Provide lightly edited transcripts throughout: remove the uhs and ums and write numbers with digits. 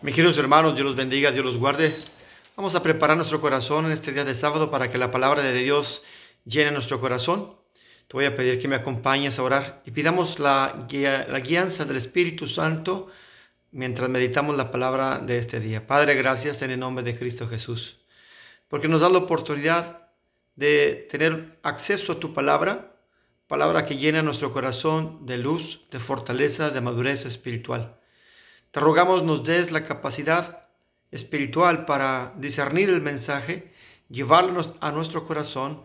Mis queridos hermanos, Dios los bendiga, Dios los guarde. Vamos a preparar nuestro corazón en este día de sábado para que la palabra de Dios llene nuestro corazón. Te voy a pedir que me acompañes a orar y pidamos la guianza del Espíritu Santo mientras meditamos la palabra de este día. Padre, gracias en el nombre de Cristo Jesús, porque nos da la oportunidad de tener acceso a tu palabra, palabra que llena nuestro corazón de luz, de fortaleza, de madurez espiritual. Te rogamos nos des la capacidad espiritual para discernir el mensaje, llevarlo a nuestro corazón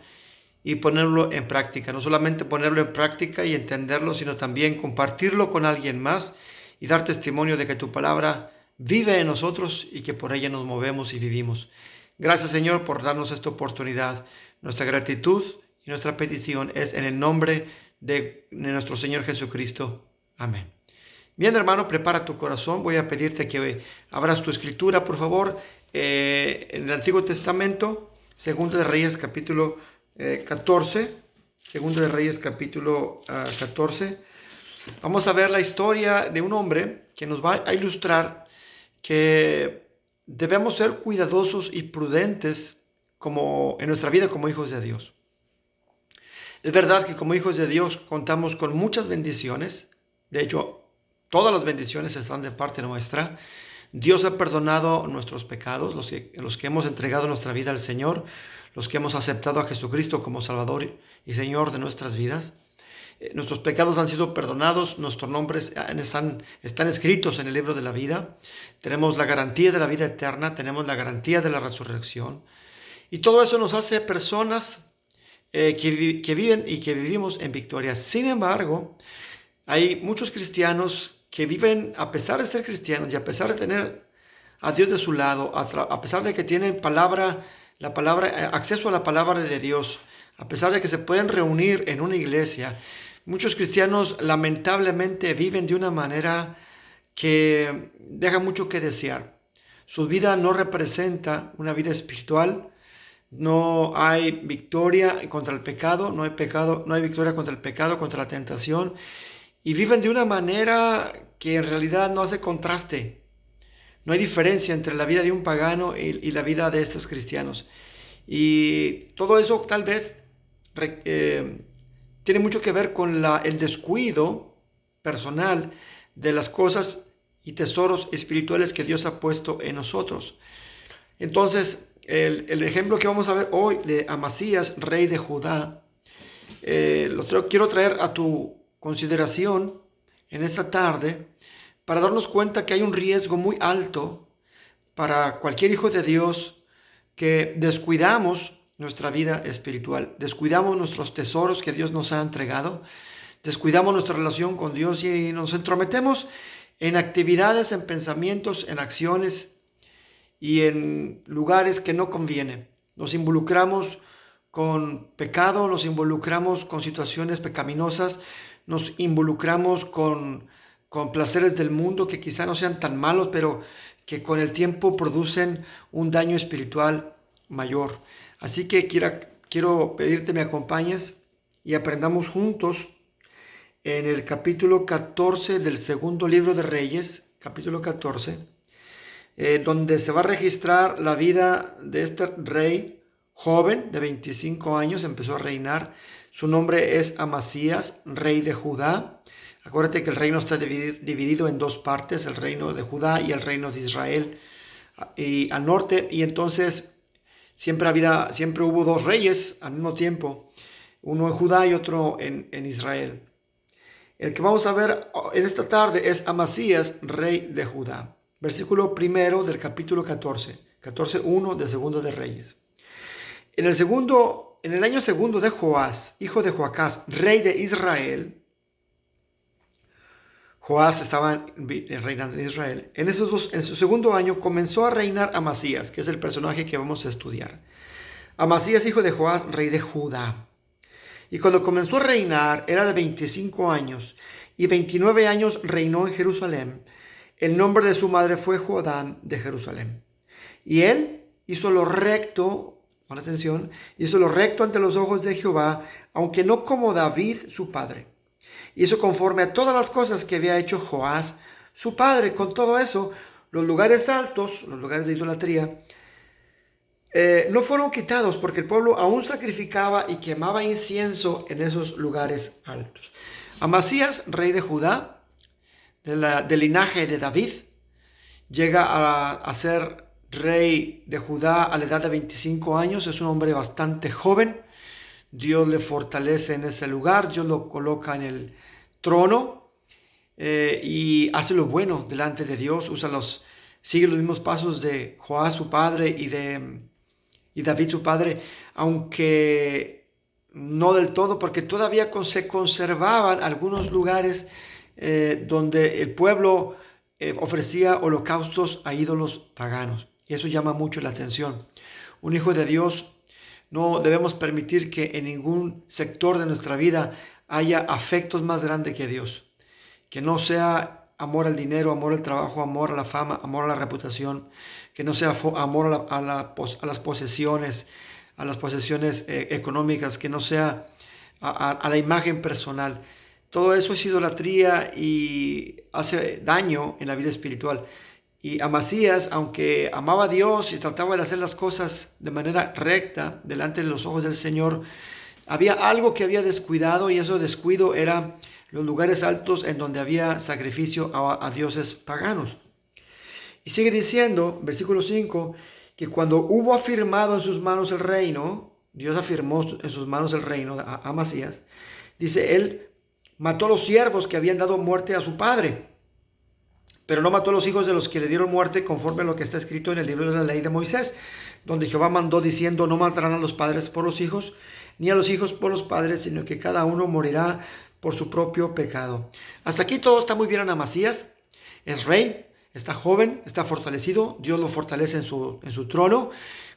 y ponerlo en práctica. No solamente ponerlo en práctica y entenderlo, sino también compartirlo con alguien más y dar testimonio de que tu palabra vive en nosotros y que por ella nos movemos y vivimos. Gracias, Señor, por darnos esta oportunidad. Nuestra gratitud y nuestra petición es en el nombre de nuestro Señor Jesucristo. Amén. Bien, hermano, prepara tu corazón. Voy a pedirte que abras tu escritura, por favor, en el Antiguo Testamento, Segunda de Reyes, capítulo 14. Segunda de Reyes, capítulo 14. Vamos a ver la historia de un hombre que nos va a ilustrar que debemos ser cuidadosos y prudentes como en nuestra vida como hijos de Dios. Es verdad que como hijos de Dios contamos con muchas bendiciones. De hecho, todas las bendiciones están de parte nuestra. Dios ha perdonado nuestros pecados, los que hemos entregado nuestra vida al Señor, los que hemos aceptado a Jesucristo como Salvador y Señor de nuestras vidas. Nuestros pecados han sido perdonados, nuestros nombres están escritos en el libro de la vida. Tenemos la garantía de la vida eterna, tenemos la garantía de la resurrección. Y todo eso nos hace personas que viven y que vivimos en victoria. Sin embargo, hay muchos cristianos que viven, a pesar de ser cristianos y a pesar de tener a Dios de su lado, a pesar de que tienen acceso a la palabra de Dios, a pesar de que se pueden reunir en una iglesia, muchos cristianos lamentablemente viven de una manera que deja mucho que desear. Su vida no representa una vida espiritual. No hay victoria contra el pecado, no hay victoria contra el pecado, contra la tentación. Y viven de una manera que en realidad no hace contraste. No hay diferencia entre la vida de un pagano y la vida de estos cristianos. Y todo eso tal vez tiene mucho que ver con el descuido personal de las cosas y tesoros espirituales que Dios ha puesto en nosotros. Entonces, el ejemplo que vamos a ver hoy de Amasías, rey de Judá, quiero traer a tu consideración en esta tarde para darnos cuenta que hay un riesgo muy alto para cualquier hijo de Dios que descuidamos nuestra vida espiritual, descuidamos nuestros tesoros que Dios nos ha entregado, descuidamos nuestra relación con Dios y nos entrometemos en actividades, en pensamientos, en acciones y en lugares que no convienen. Nos involucramos con pecado, nos involucramos con situaciones pecaminosas, nos involucramos con placeres del mundo que quizá no sean tan malos, pero que con el tiempo producen un daño espiritual mayor. Así que quiero pedirte me acompañes y aprendamos juntos en el capítulo 14 del segundo libro de Reyes, capítulo 14, donde se va a registrar la vida de este rey joven de 25 años, empezó a reinar. Su nombre es Amasías, rey de Judá. Acuérdate que el reino está dividido en dos partes, el reino de Judá y el reino de Israel y al norte. Y entonces siempre hubo dos reyes al mismo tiempo, uno en Judá y otro en Israel. El que vamos a ver en esta tarde es Amasías, rey de Judá. Versículo primero del capítulo 14:1 de Segundo de Reyes. En el año segundo de Joás, hijo de Joacás, rey de Israel, Joás estaba reinando en Israel. En su segundo año comenzó a reinar Amasías, que es el personaje que vamos a estudiar. Amasías, hijo de Joás, rey de Judá. Y cuando comenzó a reinar era de 25 años y 29 años reinó en Jerusalén. El nombre de su madre fue Jodán de Jerusalén. Y él hizo lo recto. Pon atención, hizo lo recto ante los ojos de Jehová, aunque no como David su padre. Hizo conforme a todas las cosas que había hecho Joás su padre. Con todo eso, los lugares altos, los lugares de idolatría, no fueron quitados porque el pueblo aún sacrificaba y quemaba incienso en esos lugares altos. Amasías, rey de Judá, del linaje de David, llega a ser rey de Judá a la edad de 25 años. Es un hombre bastante joven. Dios le fortalece en ese lugar, Dios lo coloca en el trono y hace lo bueno delante de Dios. Sigue los mismos pasos de Joás, su padre, y David, su padre, aunque no del todo, porque todavía se conservaban algunos lugares donde el pueblo ofrecía holocaustos a ídolos paganos. Y eso llama mucho la atención. Un hijo de Dios, no debemos permitir que en ningún sector de nuestra vida haya afectos más grandes que Dios. Que no sea amor al dinero, amor al trabajo, amor a la fama, amor a la reputación. Que no sea amor a las posesiones, económicas. Que no sea a la imagen personal. Todo eso es idolatría y hace daño en la vida espiritual. Y Amasías, aunque amaba a Dios y trataba de hacer las cosas de manera recta delante de los ojos del Señor, había algo que había descuidado, y ese descuido era los lugares altos en donde había sacrificio a dioses paganos. Y sigue diciendo, versículo 5, que cuando hubo afirmado en sus manos el reino, Dios afirmó en sus manos el reino a Amasías, dice, él mató a los siervos que habían dado muerte a su padre, pero no mató a los hijos de los que le dieron muerte, conforme a lo que está escrito en el libro de la ley de Moisés, donde Jehová mandó diciendo, no matarán a los padres por los hijos, ni a los hijos por los padres, sino que cada uno morirá por su propio pecado. Hasta aquí todo está muy bien en Amasías. Es rey, está joven, está fortalecido, Dios lo fortalece en su trono.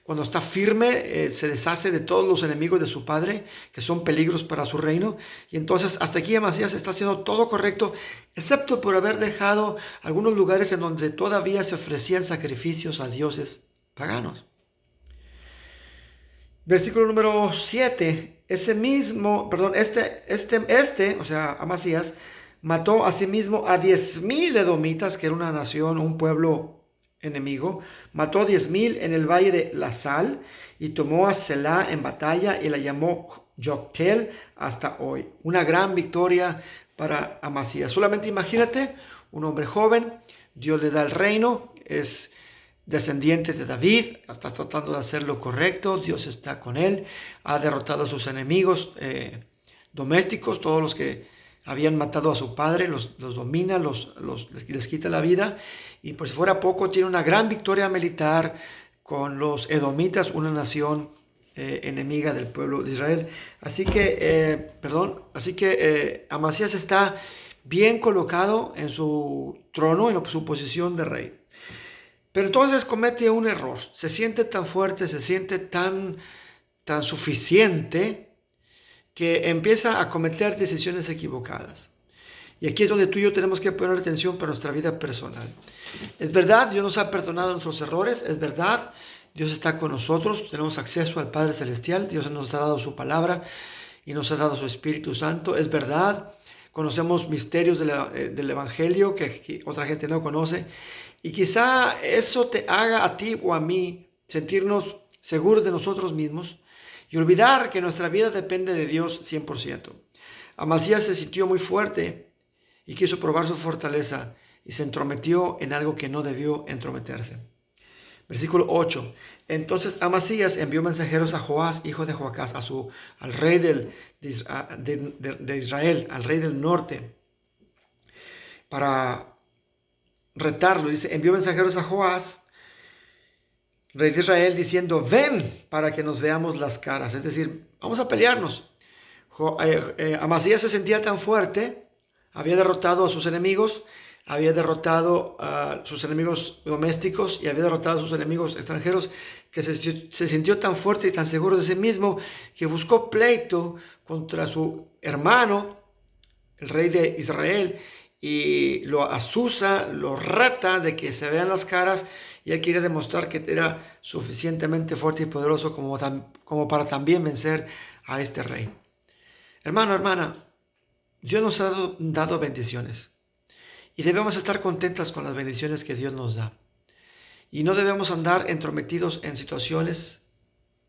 Cuando está firme, se deshace de todos los enemigos de su padre, que son peligros para su reino. Y entonces hasta aquí Amasías está haciendo todo correcto, excepto por haber dejado algunos lugares en donde todavía se ofrecían sacrificios a dioses paganos. Versículo número 7. O sea, Amasías mató asimismo a 10,000 edomitas, que era una nación, un pueblo enemigo. Mató 10,000 en el valle de la Sal y tomó a Selá en batalla y la llamó Joctel hasta hoy. Una gran victoria para Amasías. Solamente imagínate, un hombre joven, Dios le da el reino, es descendiente de David, está tratando de hacer lo correcto, Dios está con él, ha derrotado a sus enemigos domésticos, todos los que habían matado a su padre, los domina, les quita la vida, y por si fuera poco, tiene una gran victoria militar con los edomitas, una nación enemiga del pueblo de Israel. Así que Amasías está bien colocado en su trono, en su posición de rey. Pero entonces comete un error. Se siente tan fuerte, se siente tan suficiente, que empieza a cometer decisiones equivocadas. Y aquí es donde tú y yo tenemos que poner atención para nuestra vida personal. Es verdad, Dios nos ha perdonado nuestros errores. Es verdad, Dios está con nosotros. Tenemos acceso al Padre Celestial. Dios nos ha dado su palabra y nos ha dado su Espíritu Santo. Es verdad, conocemos misterios del Evangelio que otra gente no conoce. Y quizá eso te haga a ti o a mí sentirnos seguros de nosotros mismos y olvidar que nuestra vida depende de Dios 100%. Amasías se sintió muy fuerte y quiso probar su fortaleza y se entrometió en algo que no debió entrometerse. Versículo 8. Entonces Amasías envió mensajeros a Joás, hijo de Joacás, al rey de Israel, al rey del norte, para retarlo. Dice, envió mensajeros a Joás, rey de Israel, diciendo, ven para que nos veamos las caras. Es decir, vamos a pelearnos. Amasías se sentía tan fuerte, había derrotado a sus enemigos, había derrotado a sus enemigos domésticos y había derrotado a sus enemigos extranjeros, que se sintió tan fuerte y tan seguro de sí mismo que buscó pleito contra su hermano, el rey de Israel, y lo asusa, lo reta de que se vean las caras, y él quiere demostrar que era suficientemente fuerte y poderoso como para también vencer a este rey. Hermano, hermana, Dios nos ha dado bendiciones y debemos estar contentas con las bendiciones que Dios nos da. y no debemos andar entrometidos en situaciones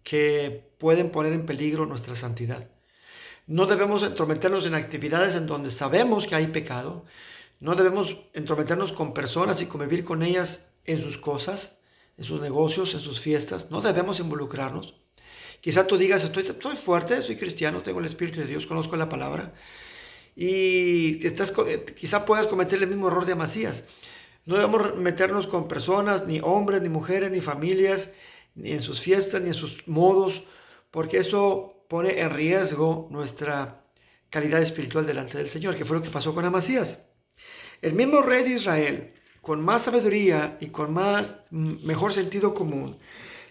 que pueden poner en peligro nuestra santidad. No debemos entrometernos en actividades en donde sabemos que hay pecado. No debemos entrometernos con personas y convivir con ellas en sus cosas, en sus negocios, en sus fiestas. No debemos involucrarnos. Quizá tú digas, estoy fuerte, soy cristiano, tengo el Espíritu de Dios, conozco la palabra. Y quizá puedas cometer el mismo error de Amasías. No debemos meternos con personas, ni hombres, ni mujeres, ni familias, ni en sus fiestas, ni en sus modos, porque eso pone en riesgo nuestra calidad espiritual delante del Señor, que fue lo que pasó con Amasías. El mismo rey de Israel, con más sabiduría y con mejor sentido común,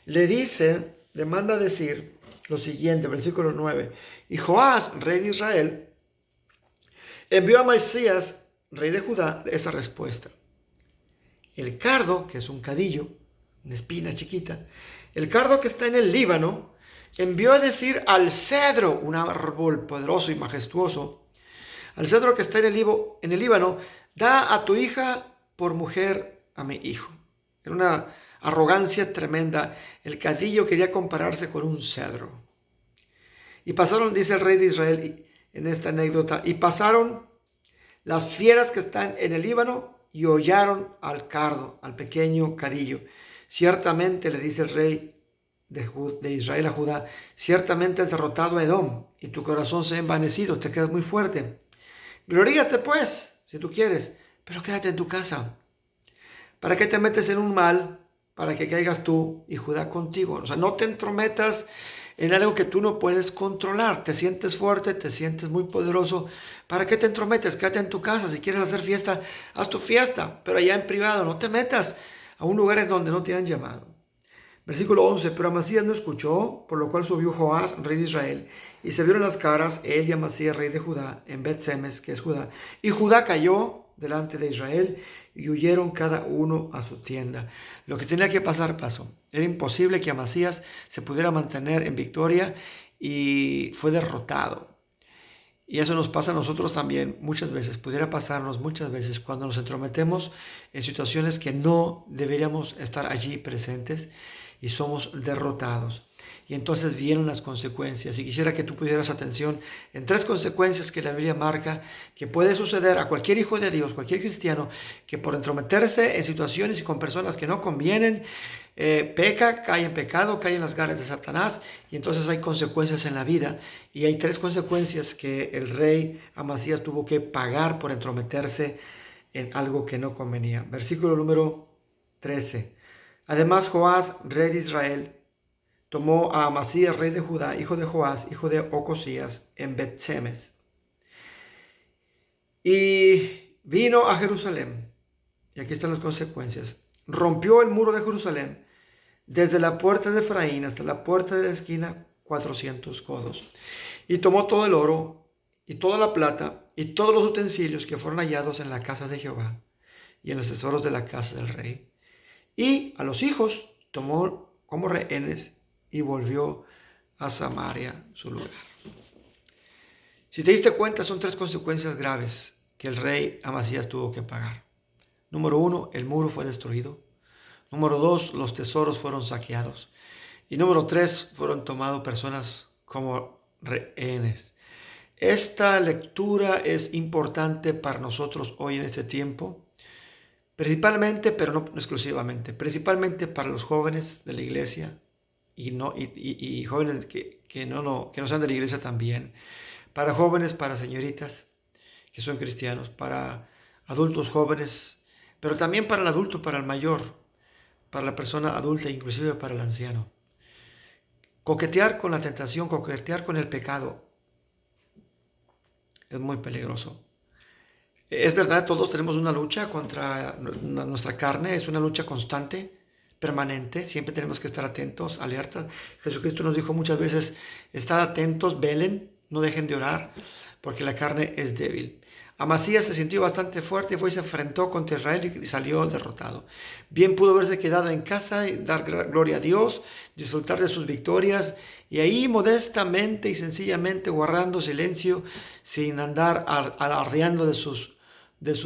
le manda decir lo siguiente, versículo 9. Y Joás, rey de Israel, envió a Amasías, rey de Judá, esta respuesta. El cardo, que es un cadillo, una espina chiquita, el cardo que está en el Líbano, envió a decir al cedro, un árbol poderoso y majestuoso, al cedro que está en el Líbano, da a tu hija por mujer a mi hijo. Era una arrogancia tremenda. El cadillo quería compararse con un cedro. Y pasaron, dice el rey de Israel en esta anécdota, y pasaron las fieras que están en el Líbano y hollaron al cardo, al pequeño cadillo. Ciertamente, le dice el rey de Israel a Judá, ciertamente has derrotado a Edom y tu corazón se ha envanecido, te quedas muy fuerte. Gloríate pues, si tú quieres, pero quédate en tu casa. ¿Para qué te metes en un mal? Para que caigas tú y Judá contigo. O sea, no te entrometas en algo que tú no puedes controlar. Te sientes fuerte, te sientes muy poderoso. ¿Para qué te entrometes? Quédate en tu casa. Si quieres hacer fiesta, haz tu fiesta, pero allá en privado. No te metas a un lugar en donde no te han llamado. Versículo 11. Pero Amasías no escuchó, por lo cual subió Joás, rey de Israel, y se vieron las caras, él y Amasías, rey de Judá, en Bet-Semes, que es Judá. Y Judá cayó delante de Israel y huyeron cada uno a su tienda. Lo que tenía que pasar pasó. Era imposible que Amasías se pudiera mantener en victoria y fue derrotado. Y eso nos pasa a nosotros también muchas veces, pudiera pasarnos muchas veces cuando nos entrometemos en situaciones que no deberíamos estar allí presentes y somos derrotados. Y entonces vienen las consecuencias. Y quisiera que tú pudieras atención en 3 consecuencias que la Biblia marca que puede suceder a cualquier hijo de Dios, cualquier cristiano, que por entrometerse en situaciones y con personas que no convienen, peca, cae en pecado, cae en las garras de Satanás, y entonces hay consecuencias en la vida. Y hay 3 consecuencias que el rey Amasías tuvo que pagar por entrometerse en algo que no convenía. Versículo número 13. Además, Joás, rey de Israel, tomó a Amasías, rey de Judá, hijo de Joás, hijo de Ocosías, en Bet-Semes. Y vino a Jerusalén. Y aquí están las consecuencias. Rompió el muro de Jerusalén desde la puerta de Efraín hasta la puerta de la esquina, 400 codos. Y tomó todo el oro y toda la plata y todos los utensilios que fueron hallados en la casa de Jehová y en los tesoros de la casa del rey. Y a los hijos tomó como rehenes y volvió a Samaria, su lugar. Si te diste cuenta, son 3 consecuencias graves que el rey Amasías tuvo que pagar. Número 1, el muro fue destruido. Número 2, los tesoros fueron saqueados. Y número 3, fueron tomados personas como rehenes. Esta lectura es importante para nosotros hoy en este tiempo, principalmente, pero no exclusivamente, principalmente para los jóvenes de la iglesia y jóvenes que no sean de la iglesia también, para jóvenes, para señoritas que son cristianos, para adultos jóvenes, pero también para el adulto, para el mayor, para la persona adulta, inclusive para el anciano. Coquetear con la tentación, coquetear con el pecado es muy peligroso. Es verdad, todos tenemos una lucha contra nuestra carne, es una lucha constante, permanente, siempre tenemos que estar atentos, alertas. Jesucristo nos dijo muchas veces, estad atentos, velen, no dejen de orar, porque la carne es débil. Amasías se sintió bastante fuerte y se enfrentó contra Israel y salió derrotado. Bien pudo haberse quedado en casa y dar gloria a Dios, disfrutar de sus victorias y ahí modestamente y sencillamente guardando silencio, sin andar alardeando de sus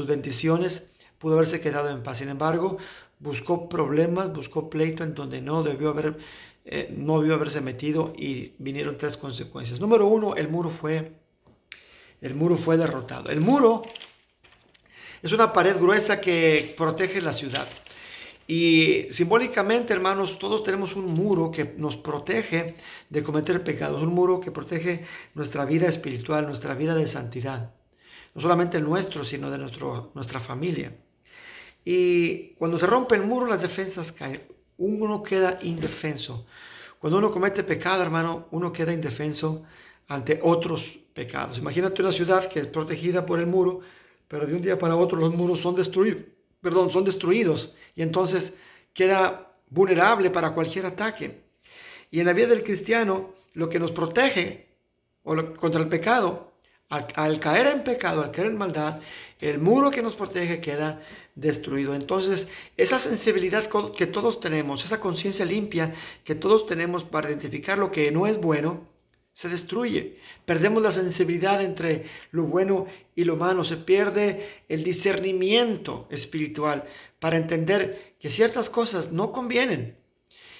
bendiciones, pudo haberse quedado en paz. Sin embargo, buscó problemas, buscó pleito en donde no debió haberse metido, y vinieron tres consecuencias. Número uno, el muro fue derrotado. El muro es una pared gruesa que protege la ciudad. Y simbólicamente, hermanos, todos tenemos un muro que nos protege de cometer pecados, un muro que protege nuestra vida espiritual, nuestra vida de santidad. No solamente el nuestro, sino de nuestra familia. Y cuando se rompe el muro, las defensas caen. Uno queda indefenso. Cuando uno comete pecado, hermano, uno queda indefenso ante otros pecados. Imagínate una ciudad que es protegida por el muro, pero de un día para otro los muros son destruidos, y entonces queda vulnerable para cualquier ataque. Y en la vida del cristiano, lo que nos protege contra el pecado, al caer en pecado, al caer en maldad, el muro que nos protege queda destruido. Entonces, esa sensibilidad que todos tenemos, esa conciencia limpia que todos tenemos para identificar lo que no es bueno, se destruye. Perdemos la sensibilidad entre lo bueno y lo malo. Se pierde el discernimiento espiritual para entender que ciertas cosas no convienen.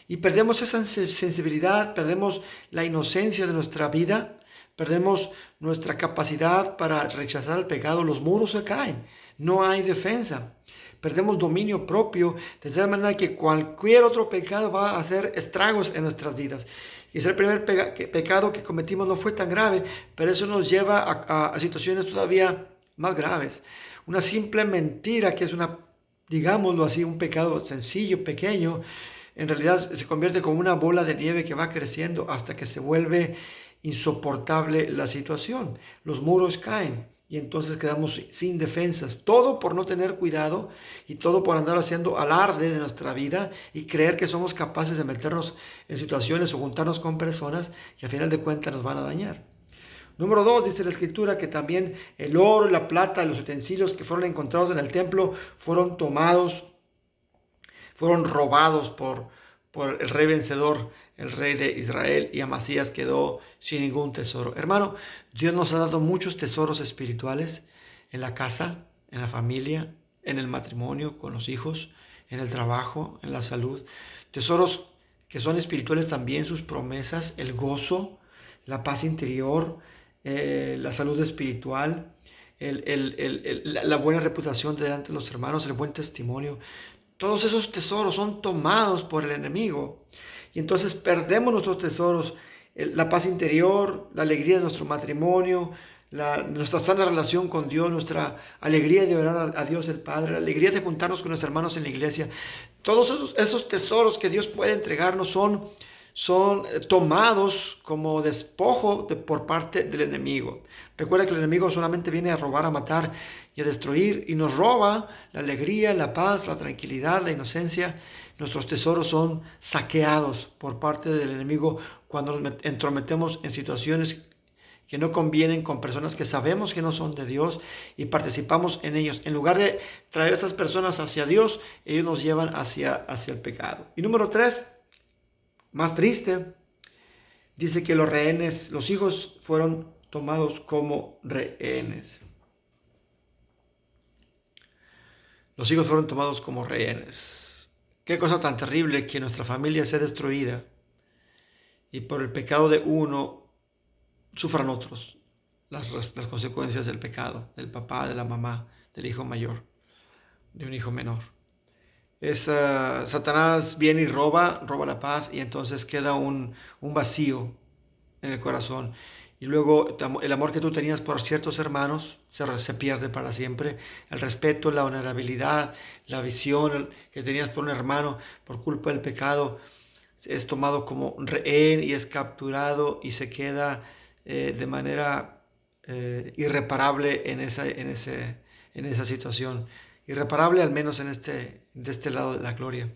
Y perdemos esa sensibilidad, perdemos la inocencia de nuestra vida, perdemos nuestra capacidad para rechazar el pecado. Los muros se caen, no hay defensa. Perdemos dominio propio, de tal manera que cualquier otro pecado va a hacer estragos en nuestras vidas. Quizá el primer pecado que cometimos no fue tan grave, pero eso nos lleva a situaciones todavía más graves. Una simple mentira, que es digámoslo así, un pecado sencillo, pequeño, en realidad se convierte como una bola de nieve que va creciendo hasta que se vuelve insoportable la situación. Los muros caen y entonces quedamos sin defensas. Todo por no tener cuidado y todo por andar haciendo alarde de nuestra vida y creer que somos capaces de meternos en situaciones o juntarnos con personas que a final de cuentas nos van a dañar. Número 2, dice la Escritura que también el oro y la plata, los utensilios que fueron encontrados en el templo, fueron robados por el rey vencedor, el rey de Israel, y Amasías quedó sin ningún tesoro. Hermano, Dios nos ha dado muchos tesoros espirituales en la casa, en la familia, en el matrimonio, con los hijos, en el trabajo, en la salud. Tesoros que son espirituales también, sus promesas, el gozo, la paz interior, la salud espiritual, la buena reputación delante de los hermanos, el buen testimonio. Todos esos tesoros son tomados por el enemigo. Y entonces perdemos nuestros tesoros, la paz interior, la alegría de nuestro matrimonio, nuestra sana relación con Dios, nuestra alegría de orar a Dios el Padre, la alegría de juntarnos con los hermanos en la iglesia. Todos esos tesoros que Dios puede entregarnos son tomados como despojo por parte del enemigo. Recuerda que el enemigo solamente viene a robar, a matar y a destruir, y nos roba la alegría, la paz, la tranquilidad, la inocencia. Nuestros tesoros son saqueados por parte del enemigo cuando nos entrometemos en situaciones que no convienen con personas que sabemos que no son de Dios y participamos en ellos. En lugar de traer a estas personas hacia Dios, ellos nos llevan hacia el pecado. Y número 3, más triste, dice que los hijos fueron tomados como rehenes. Los hijos fueron tomados como rehenes. Qué cosa tan terrible que nuestra familia sea destruida y por el pecado de uno sufran otros las consecuencias del pecado, del papá, de la mamá, del hijo mayor, de un hijo menor. Satanás viene y roba la paz, y entonces queda un vacío en el corazón. Y luego el amor que tú tenías por ciertos hermanos se pierde para siempre. El respeto, la honorabilidad, la visión que tenías por un hermano por culpa del pecado es tomado como rehén y es capturado y se queda de manera irreparable en esa situación. Irreparable al menos de este lado de la gloria.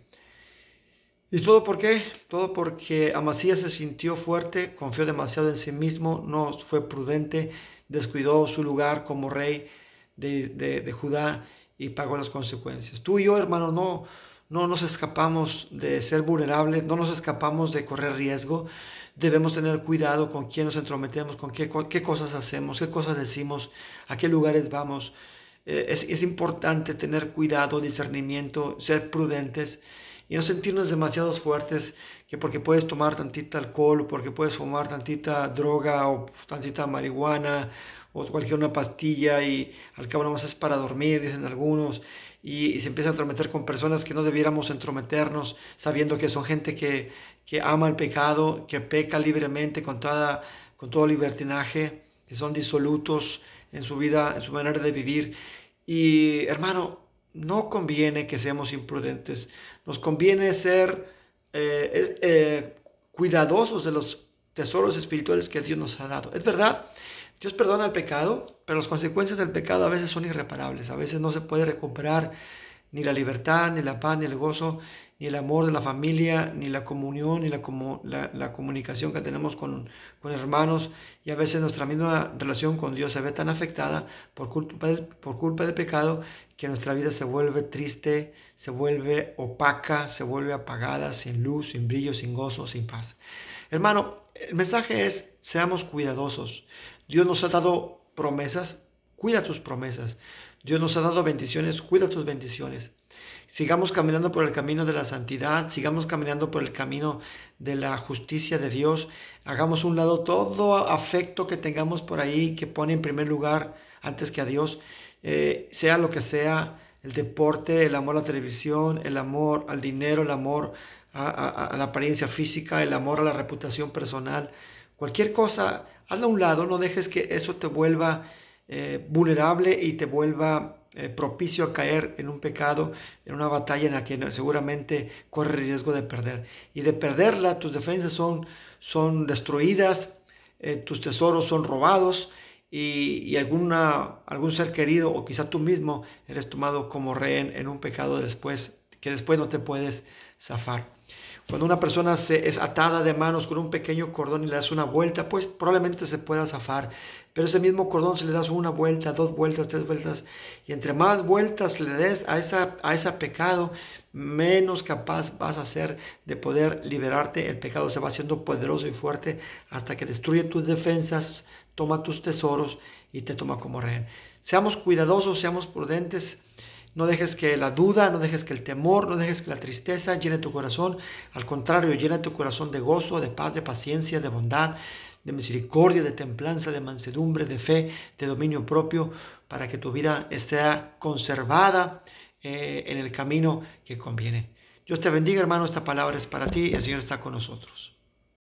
¿Y todo por qué? Todo porque Amasías se sintió fuerte, confió demasiado en sí mismo, no fue prudente, descuidó su lugar como rey de Judá y pagó las consecuencias. Tú y yo, hermano, no nos escapamos de ser vulnerables, no nos escapamos de correr riesgo. Debemos tener cuidado con quién nos entrometemos, con qué cosas hacemos, qué cosas decimos, a qué lugares vamos. es importante tener cuidado, discernimiento, ser prudentes y no sentirnos demasiado fuertes, que porque puedes tomar tantita alcohol, o porque puedes fumar tantita droga o tantita marihuana o cualquier una pastilla y al cabo nomás es para dormir, dicen algunos, y se empieza a entrometer con personas que no debiéramos entrometernos, sabiendo que son gente que ama el pecado, que peca libremente con todo libertinaje, que son disolutos en su vida, en su manera de vivir. Y hermano, no conviene que seamos imprudentes, nos conviene ser cuidadosos de los tesoros espirituales que Dios nos ha dado. Es verdad, Dios perdona el pecado, pero las consecuencias del pecado a veces son irreparables, a veces no se puede recuperar ni la libertad, ni la paz, ni el gozo, ni el amor de la familia, ni la comunión, ni la comunicación que tenemos con hermanos. Y a veces nuestra misma relación con Dios se ve tan afectada por culpa del pecado que nuestra vida se vuelve triste, se vuelve opaca, se vuelve apagada, sin luz, sin brillo, sin gozo, sin paz. Hermano, el mensaje es, seamos cuidadosos. Dios nos ha dado promesas, cuida tus promesas. Dios nos ha dado bendiciones, cuida tus bendiciones. Sigamos caminando por el camino de la santidad, sigamos caminando por el camino de la justicia de Dios. Hagamos un lado todo afecto que tengamos por ahí que pone en primer lugar antes que a Dios, sea lo que sea, el deporte, el amor a la televisión, el amor al dinero, el amor a la apariencia física, el amor a la reputación personal. Cualquier cosa, hazlo a un lado, no dejes que eso te vuelva vulnerable y te vuelva propicio a caer en un pecado, en una batalla en la que seguramente corre riesgo de perder. Y de perderla, tus defensas son destruidas, tus tesoros son robados y algún ser querido o quizá tú mismo eres tomado como rehén en un pecado que después no te puedes zafar. Cuando una persona es atada de manos con un pequeño cordón y le das una vuelta, pues probablemente se pueda zafar. Pero ese mismo cordón, si le das una vuelta, dos vueltas, tres vueltas, y entre más vueltas le des a ese pecado, menos capaz vas a ser de poder liberarte. El pecado se va haciendo poderoso y fuerte hasta que destruye tus defensas, toma tus tesoros y te toma como rehén. Seamos cuidadosos, seamos prudentes. No dejes que la duda, no dejes que el temor, no dejes que la tristeza llene tu corazón. Al contrario, llena tu corazón de gozo, de paz, de paciencia, de bondad, de misericordia, de templanza, de mansedumbre, de fe, de dominio propio, para que tu vida esté conservada en el camino que conviene. Dios te bendiga, hermano. Esta palabra es para ti y el Señor está con nosotros.